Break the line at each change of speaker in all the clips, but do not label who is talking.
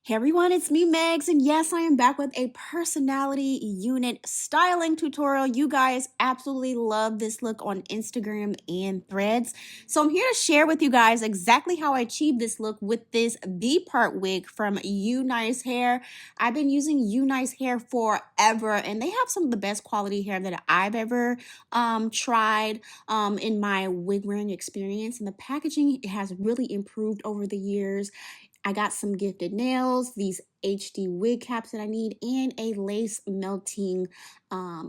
Hey everyone, it's me Megz, and yes, I am back with a personality unit styling tutorial. You guys absolutely love this look on Instagram and Threads. So I'm here to share with you guys exactly how I achieved this look with this V-part wig from UNICE Hair. I've been using UNICE Hair forever, and they have some of the best quality hair that I've ever tried in my wig wearing experience. And the packaging has really improved over the years. I got some gifted nails, these HD wig caps that I need, and a lace melting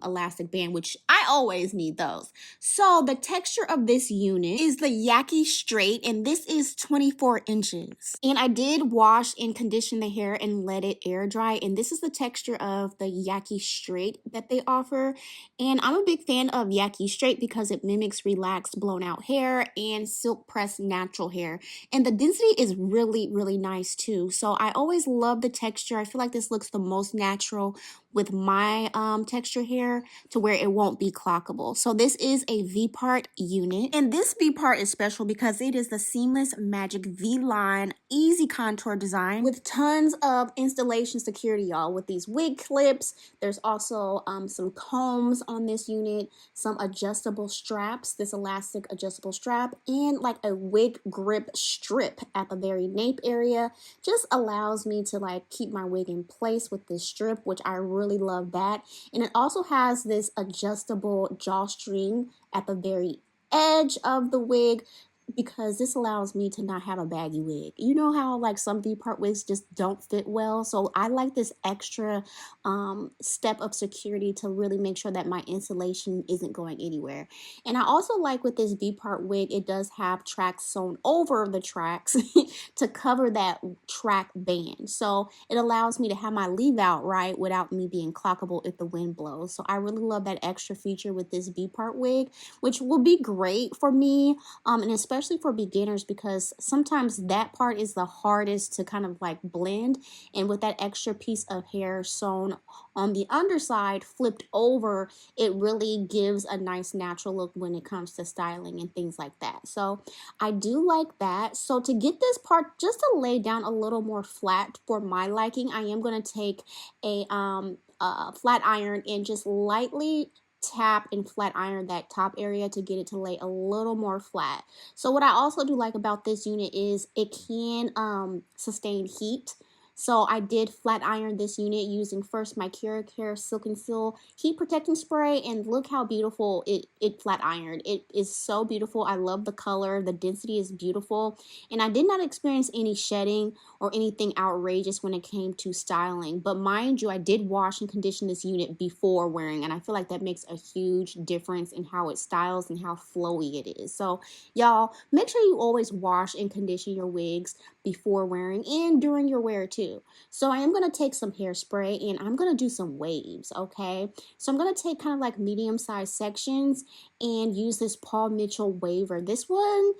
elastic band, which I always need those. So the texture of this unit is the Yaki straight, and this is 24 inches. And I did wash and condition the hair and let it air dry, and this is the texture of the Yaki straight that they offer. And I'm a big fan of Yaki straight because it mimics relaxed blown out hair and silk pressed natural hair. And the density is really, really nice too. So I always love the texture. I feel like this looks the most natural with my texture hair to where it won't be clockable. So this is a V-part unit. And this V-part is special because it is the Seamless Magic V-line EasiContour design with tons of installation security, y'all, with these wig clips. There's also some combs on this unit, some adjustable straps, this elastic adjustable strap, and like a wig grip strip at the very nape area. Just allows me to like keep my wig in place with this strip, which I really love that. And it also has this adjustable drawstring at the very edge of the wig, because this allows me to not have a baggy wig. You know how like some V-part wigs just don't fit well, so I like this extra step of security to really make sure that my insulation isn't going anywhere. And I also like with this V-part wig, it does have tracks sewn over the tracks to cover that track band, so it allows me to have my leave out right without me being clockable if the wind blows. So I really love that extra feature with this V-part wig, which will be great for me, and especially for beginners, because sometimes that part is the hardest to kind of like blend, and with that extra piece of hair sewn on the underside flipped over, it really gives a nice natural look when it comes to styling and things like that. So I do like that. So to get this part just to lay down a little more flat for my liking, I am going to take a flat iron and just lightly tap and flat iron that top area to get it to lay a little more flat. So what I also do like about this unit is it can sustain heat. So I did flat iron this unit using first my Care Silk and Seal heat protecting spray, and look how beautiful it flat ironed. It is so beautiful. I love the color. The density is beautiful, and I did not experience any shedding or anything outrageous when it came to styling. But mind you, I did wash and condition this unit before wearing, and I feel like that makes a huge difference in how it styles and how flowy it is. So y'all, make sure you always wash and condition your wigs before wearing and during your wear too. So I am going to take some hairspray and I'm going to do some waves, okay? So I'm going to take kind of like medium-sized sections and use this Paul Mitchell waver. This one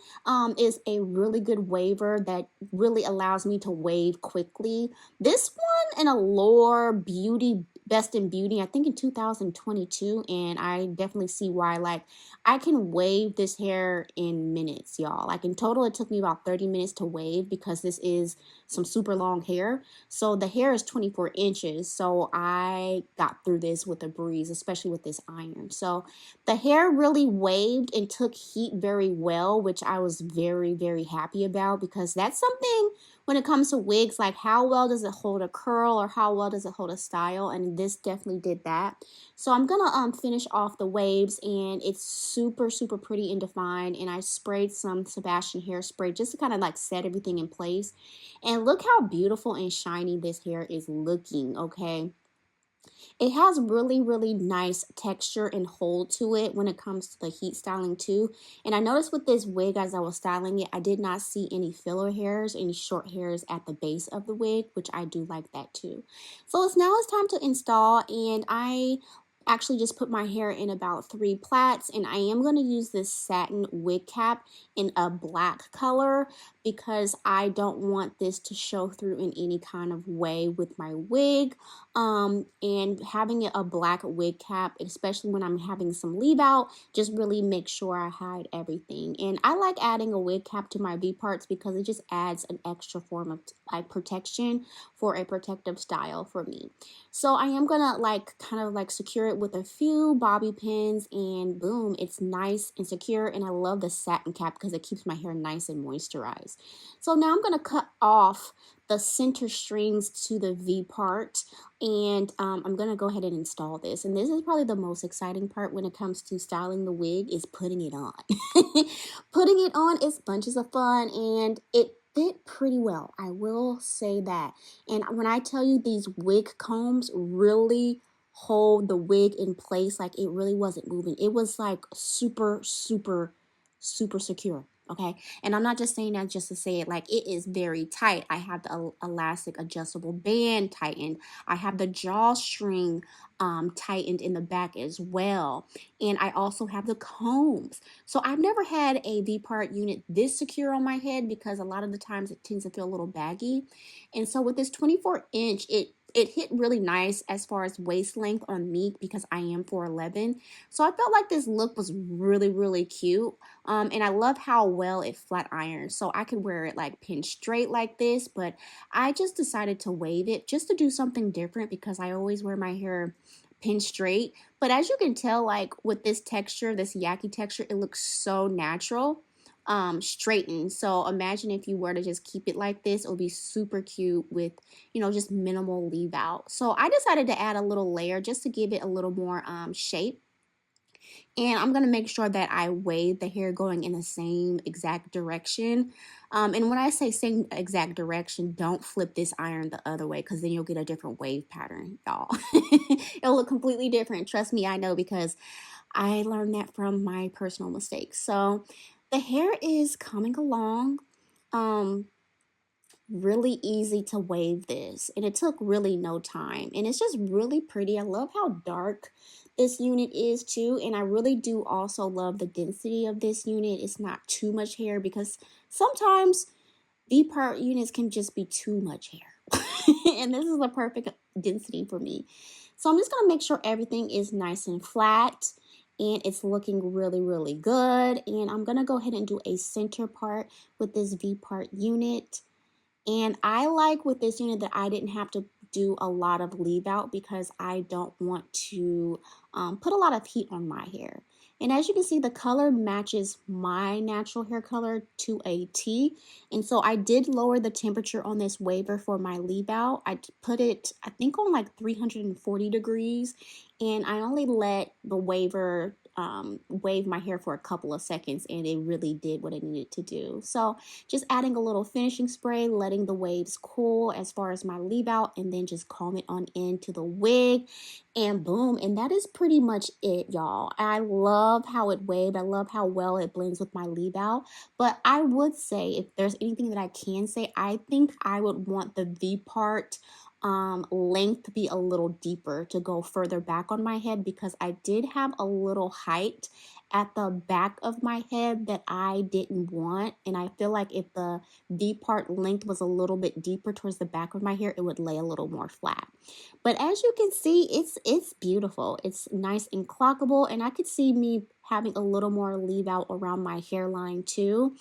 is a really good waver that really allows me to wave quickly. This one in Allure Beauty Best in Beauty, I think in 2022, and I definitely see why. Like, I can wave this hair in minutes, y'all. Like, in total, it took me about 30 minutes to wave because this is some super long hair. So the hair is 24 inches, so I got through this with a breeze, especially with this iron. So the hair really waved and took heat very well, which I was very, very happy about, because that's something when it comes to wigs, like how well does it hold a curl or how well does it hold a style, and this definitely did that. So I'm gonna finish off the waves, and it's super, super pretty and defined, and I sprayed some Sebastian hairspray just to kind of like set everything in place. And look how beautiful and shiny this hair is looking, okay? It has really, really nice texture and hold to it when it comes to the heat styling too. And I noticed with this wig as I was styling it, I did not see any filler hairs, any short hairs at the base of the wig, which I do like that too. So now it's time to install, and I actually just put my hair in about 3 plaits, and I am going to use this satin wig cap in a black color because I don't want this to show through in any kind of way with my wig. And having a black wig cap, especially when I'm having some leave out, just really make sure I hide everything. And I like adding a wig cap to my V parts because it just adds an extra form of like protection for a protective style for me. So I am gonna like kind of like secure it with a few bobby pins, and boom, it's nice and secure. And I love the satin cap because it keeps my hair nice and moisturized. So now I'm gonna cut off the center strings to the V part, and I'm gonna go ahead and install this. And this is probably the most exciting part when it comes to styling the wig, is putting it on. Putting it on is bunches of fun, and it fit pretty well, I will say that. And when I tell you, these wig combs really hold the wig in place, like it really wasn't moving. It was like super, super, super secure. Okay, and I'm not just saying that just to say it, like it is very tight. I have the elastic adjustable band tightened. I have the drawstring tightened in the back as well. And I also have the combs. So I've never had a V-part unit this secure on my head because a lot of the times it tends to feel a little baggy. And so with this 24-inch, it hit really nice as far as waist length on me because I am 4'11". So I felt like this look was really, really cute. And I love how well it flat irons. So I could wear it like pinned straight like this, but I just decided to wave it just to do something different because I always wear my hair pinned straight. But as you can tell, like with this texture, this Yaki texture, it looks so natural. Straightened. So imagine if you were to just keep it like this, it would be super cute with, you know, just minimal leave out. So I decided to add a little layer just to give it a little more shape. And I'm going to make sure that I wave the hair going in the same exact direction. And when I say same exact direction, don't flip this iron the other way because then you'll get a different wave pattern, y'all. It'll look completely different. Trust me, I know, because I learned that from my personal mistakes. So the hair is coming along. Really easy to wave this, and it took really no time, and it's just really pretty. I love how dark this unit is too, and I really do also love the density of this unit. It's not too much hair because sometimes V-part units can just be too much hair. And this is a perfect density for me. So I'm just going to make sure everything is nice and flat and it's looking really, really good. And I'm going to go ahead and do a center part with this V-part unit. And I like with this unit that I didn't have to do a lot of leave out because I don't want to put a lot of heat on my hair. And as you can see, the color matches my natural hair color to a T. And so I did lower the temperature on this waver for my leave out. I put it, I think, on like 340 degrees. And I only let the waver wave my hair for a couple of seconds, and it really did what it needed to do. So just adding a little finishing spray, letting the waves cool as far as my leave out, and then just comb it on into the wig, and boom. And that is pretty much it, y'all. I love how it waved. I love how well it blends with my leave out. But I would say, if there's anything that I can say, I think I would want the V part length to be a little deeper to go further back on my head, because I did have a little height at the back of my head that I didn't want, and I feel like if the V part length was a little bit deeper towards the back of my hair, it would lay a little more flat. But as you can see, it's beautiful. It's nice and clockable, and I could see me having a little more leave out around my hairline too.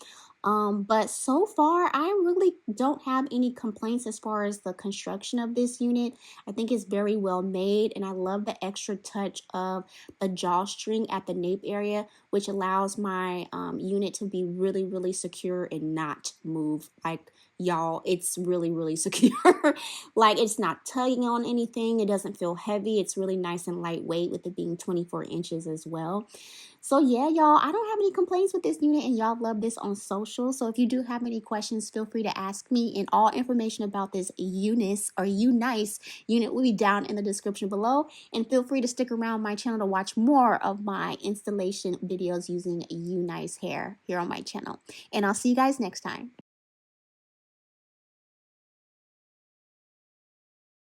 But so far, I really don't have any complaints as far as the construction of this unit. I think it's very well made, and I love the extra touch of the drawstring at the nape area, which allows my unit to be really, really secure and not move. Like, y'all, it's really, really secure. Like, it's not tugging on anything. It doesn't feel heavy. It's really nice and lightweight with it being 24 inches as well. So yeah, y'all, I don't have any complaints with this unit, and y'all love this on social. So if you do have any questions, feel free to ask me, and all information about this UNICE or UNICE unit will be down in the description below. And feel free to stick around my channel to watch more of my installation videos using UNICE hair here on my channel. And I'll see you guys next time.